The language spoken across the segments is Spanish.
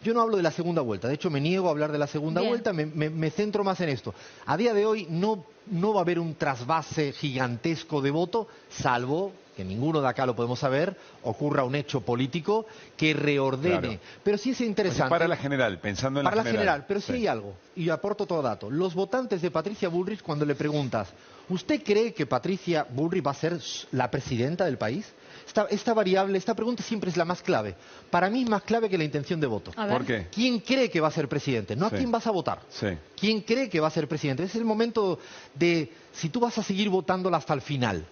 Yo no hablo de la segunda vuelta, de hecho me niego a hablar de la segunda vuelta, me centro más en esto. A día de hoy no va a haber un trasvase gigantesco de voto, salvo que ninguno de acá lo podemos saber, ocurra un hecho político que reordene. Claro. Pero sí es interesante. Para la general, pensando en la general. Para la general, pero sí hay algo, y aporto todo dato. Los votantes de Patricia Bullrich, cuando le preguntas, ¿usted cree que Patricia Bullrich va a ser la presidenta del país? Esta variable, esta pregunta siempre es la más clave. Para mí es más clave que la intención de voto. ¿Por qué? ¿Quién cree que va a ser presidente? No a quién vas a votar. ¿Quién cree que va a ser presidente? Es el momento de si tú vas a seguir votándola hasta el final.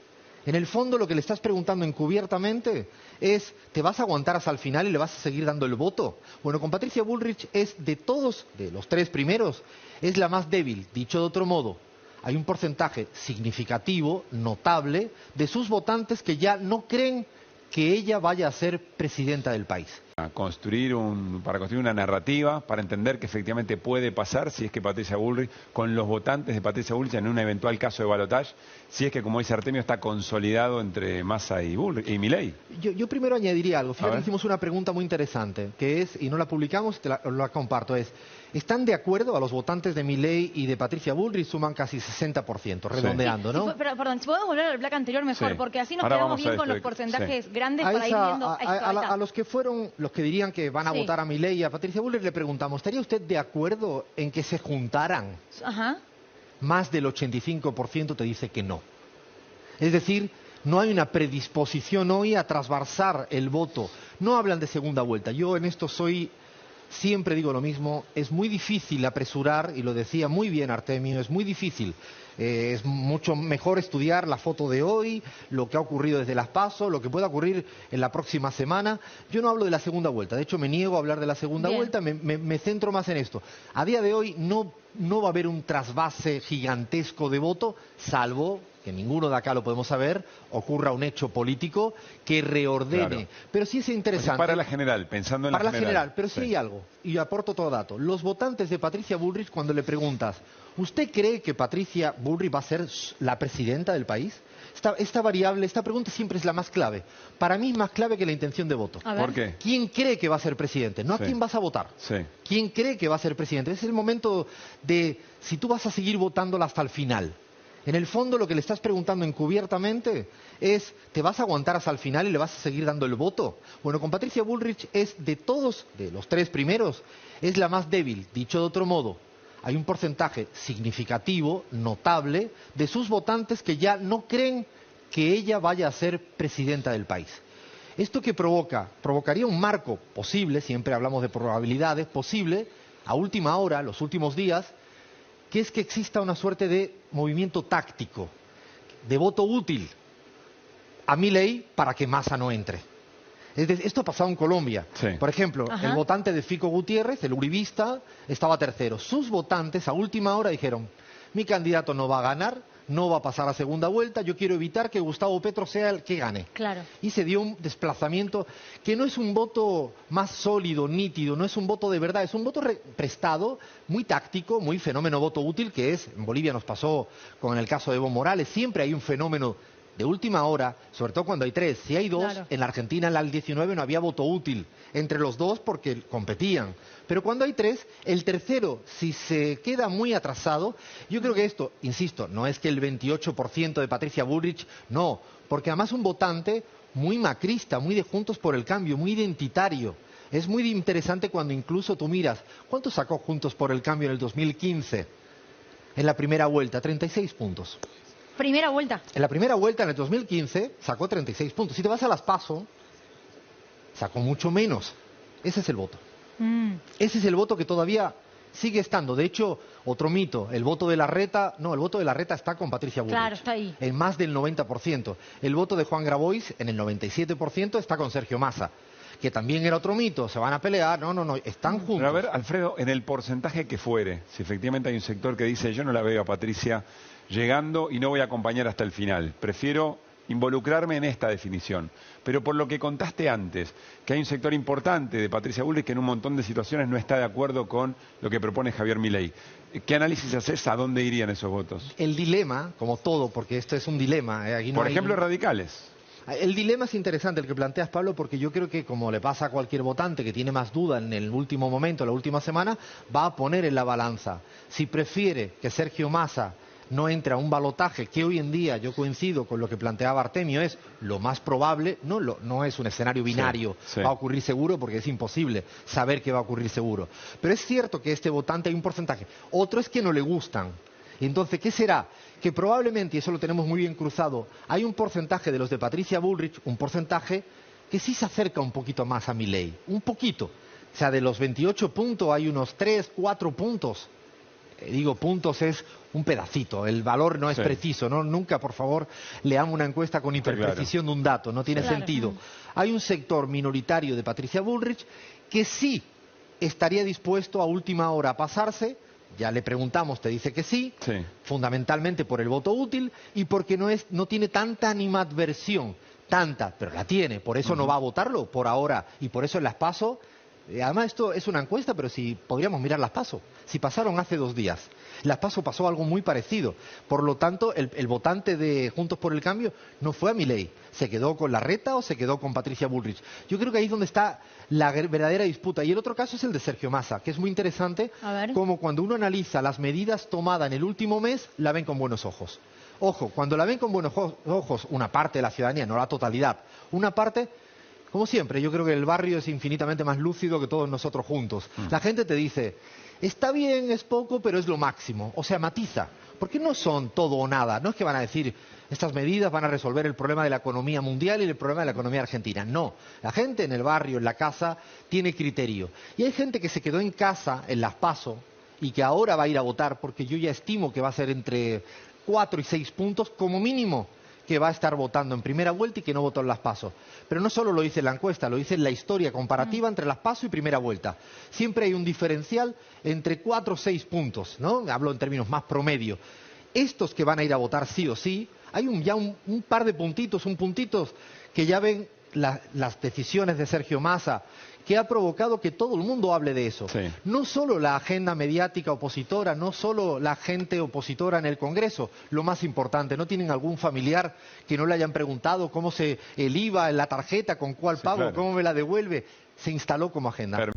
En el fondo lo que le estás preguntando encubiertamente es, ¿te vas a aguantar hasta el final y le vas a seguir dando el voto? Bueno, con Patricia Bullrich es de todos, de los tres primeros, es la más débil. Dicho de otro modo, hay un porcentaje significativo, notable, de sus votantes que ya no creen que ella vaya a ser presidenta del país. Para construir una narrativa, para entender que efectivamente puede pasar si es que Patricia Bullrich, con los votantes de Patricia Bullrich en un eventual caso de balotaje, si es que, como dice Artemio, está consolidado entre Massa y Milei. Yo primero añadiría algo. Fíjate, hicimos una pregunta muy interesante, que es, y no la publicamos, la comparto, es, ¿están de acuerdo a los votantes de Milei y de Patricia Bullrich? Suman casi 60%, redondeando, ¿no? Sí, pero, perdón, si podemos volver al bloque anterior mejor, porque así nos quedamos bien con los porcentajes grandes para ir viendo a los que fueron, los que dirían que van a votar a Milei y a Patricia Bullrich, le preguntamos, ¿estaría usted de acuerdo en que se juntaran? Más del 85% te dice que no. Es decir, no hay una predisposición hoy a trasversar el voto. No hablan de segunda vuelta. Yo en esto siempre digo lo mismo, es muy difícil apresurar, y lo decía muy bien Artemio, es muy difícil. Es mucho mejor estudiar la foto de hoy, lo que ha ocurrido desde las PASO, lo que pueda ocurrir en la próxima semana. Yo no hablo de la segunda vuelta, de hecho me niego a hablar de la segunda vuelta, me centro más en esto. A día de hoy no va a haber un trasvase gigantesco de voto, salvo que ninguno de acá lo podemos saber, ocurra un hecho político que reordene. Claro. Pero sí es interesante. Para la general, pensando en la general. Para la general, pero sí hay algo, y aporto todo dato. Los votantes de Patricia Bullrich, cuando le preguntas, ¿usted cree que Patricia Bullrich va a ser la presidenta del país? Esta variable, esta pregunta siempre es la más clave. Para mí es más clave que la intención de voto. ¿Por qué? ¿Quién cree que va a ser presidente? No a quién vas a votar. ¿Quién cree que va a ser presidente? Es el momento de si tú vas a seguir votándola hasta el final. En el fondo lo que le estás preguntando encubiertamente es, ¿te vas a aguantar hasta el final y le vas a seguir dando el voto? Bueno, con Patricia Bullrich es de todos, de los tres primeros, es la más débil. Dicho de otro modo, hay un porcentaje significativo, notable, de sus votantes que ya no creen que ella vaya a ser presidenta del país. ¿Esto qué provocaría un marco posible, siempre hablamos de probabilidades, posible, a última hora, los últimos días, que es que exista una suerte de movimiento táctico, de voto útil a Milei para que Massa no entre. Esto ha pasado en Colombia. Por ejemplo, el votante de Fico Gutiérrez, el uribista, estaba tercero. Sus votantes a última hora dijeron, mi candidato no va a ganar, no va a pasar a segunda vuelta, yo quiero evitar que Gustavo Petro sea el que gane. Claro. Y se dio un desplazamiento que no es un voto más sólido, nítido, no es un voto de verdad, es un voto prestado, muy táctico, muy fenómeno voto útil, que es, en Bolivia nos pasó con el caso de Evo Morales, siempre hay un fenómeno de última hora, sobre todo cuando hay tres. Si hay dos, en la Argentina en la 19 no había voto útil entre los dos porque competían. Pero cuando hay tres, el tercero, si se queda muy atrasado, yo creo que esto, insisto, no es que el 28% de Patricia Bullrich, no, porque además un votante muy macrista, muy de Juntos por el Cambio, muy identitario. Es muy interesante cuando incluso tú miras, ¿cuánto sacó Juntos por el Cambio en el 2015? En la primera vuelta, 36 puntos. Primera vuelta. En la primera vuelta, en el 2015, sacó 36 puntos. Si te vas a las PASO, sacó mucho menos. Ese es el voto. Ese es el voto que todavía sigue estando. De hecho, otro mito, el voto de Larreta, no, el voto de Larreta está con Patricia Bullrich. Claro, está ahí. En más del 90%. El voto de Juan Grabois, en el 97%, está con Sergio Massa. Que también era otro mito, se van a pelear, no, están juntos. Pero a ver, Alfredo, en el porcentaje que fuere, si efectivamente hay un sector que dice, yo no la veo a Patricia llegando y no voy a acompañar hasta el final, prefiero involucrarme en esta definición. Pero por lo que contaste antes, que hay un sector importante de Patricia Bullrich que en un montón de situaciones no está de acuerdo con lo que propone Javier Milei. ¿Qué análisis haces? ¿A dónde irían esos votos? El dilema, como todo, porque esto es un dilema. Aquí no por ejemplo, radicales. El dilema es interesante el que planteas, Pablo, porque yo creo que, como le pasa a cualquier votante que tiene más duda en el último momento, la última semana, va a poner en la balanza. Si prefiere que Sergio Massa no entre a un balotaje, que hoy en día yo coincido con lo que planteaba Artemio, es lo más probable, no es un escenario binario, va a ocurrir seguro, porque es imposible saber qué va a ocurrir seguro. Pero es cierto que este votante hay un porcentaje. Otro es que no le gustan. Entonces, ¿qué será? Que probablemente, y eso lo tenemos muy bien cruzado, hay un porcentaje de los de Patricia Bullrich, un porcentaje que sí se acerca un poquito más a Milei, un poquito. O sea, de los 28 puntos hay unos 3, 4 puntos. Digo, puntos es un pedacito, el valor no es preciso, ¿no? Nunca, por favor, leamos una encuesta con hiperprecisión de un dato, no tiene sentido. Hay un sector minoritario de Patricia Bullrich que sí estaría dispuesto a última hora a pasarse. Ya le preguntamos, te dice que sí, fundamentalmente por el voto útil y porque no tiene tanta animadversión, pero la tiene, por eso no va a votarlo por ahora y por eso en las PASO. Además, esto es una encuesta, pero si podríamos mirar las PASO. Si pasaron hace 2 días, las PASO pasó algo muy parecido. Por lo tanto, el votante de Juntos por el Cambio no fue a Milei. ¿Se quedó con Larreta o se quedó con Patricia Bullrich? Yo creo que ahí es donde está la verdadera disputa. Y el otro caso es el de Sergio Massa, que es muy interesante, como cuando uno analiza las medidas tomadas en el último mes, la ven con buenos ojos. Ojo, cuando la ven con buenos ojos una parte de la ciudadanía, no la totalidad, una parte... Como siempre, yo creo que el barrio es infinitamente más lúcido que todos nosotros juntos. La gente te dice, está bien, es poco, pero es lo máximo. O sea, matiza. Porque no son todo o nada. No es que van a decir, estas medidas van a resolver el problema de la economía mundial y el problema de la economía argentina. No. La gente en el barrio, en la casa, tiene criterio. Y hay gente que se quedó en casa, en las PASO, y que ahora va a ir a votar, porque yo ya estimo que va a ser entre 4 y 6 puntos, como mínimo, que va a estar votando en primera vuelta y que no votó en las PASO. Pero no solo lo dice la encuesta, lo dice en la historia comparativa entre las PASO y primera vuelta. Siempre hay un diferencial entre 4 o 6 puntos, ¿no? Hablo en términos más promedio. Estos que van a ir a votar sí o sí, hay ya un par de puntitos, que ya ven las decisiones de Sergio Massa, que ha provocado que todo el mundo hable de eso. No solo la agenda mediática opositora, no solo la gente opositora en el Congreso, lo más importante, ¿no tienen algún familiar que no le hayan preguntado cómo el IVA en la tarjeta, con cuál pago, cómo me la devuelve? Se instaló como agenda.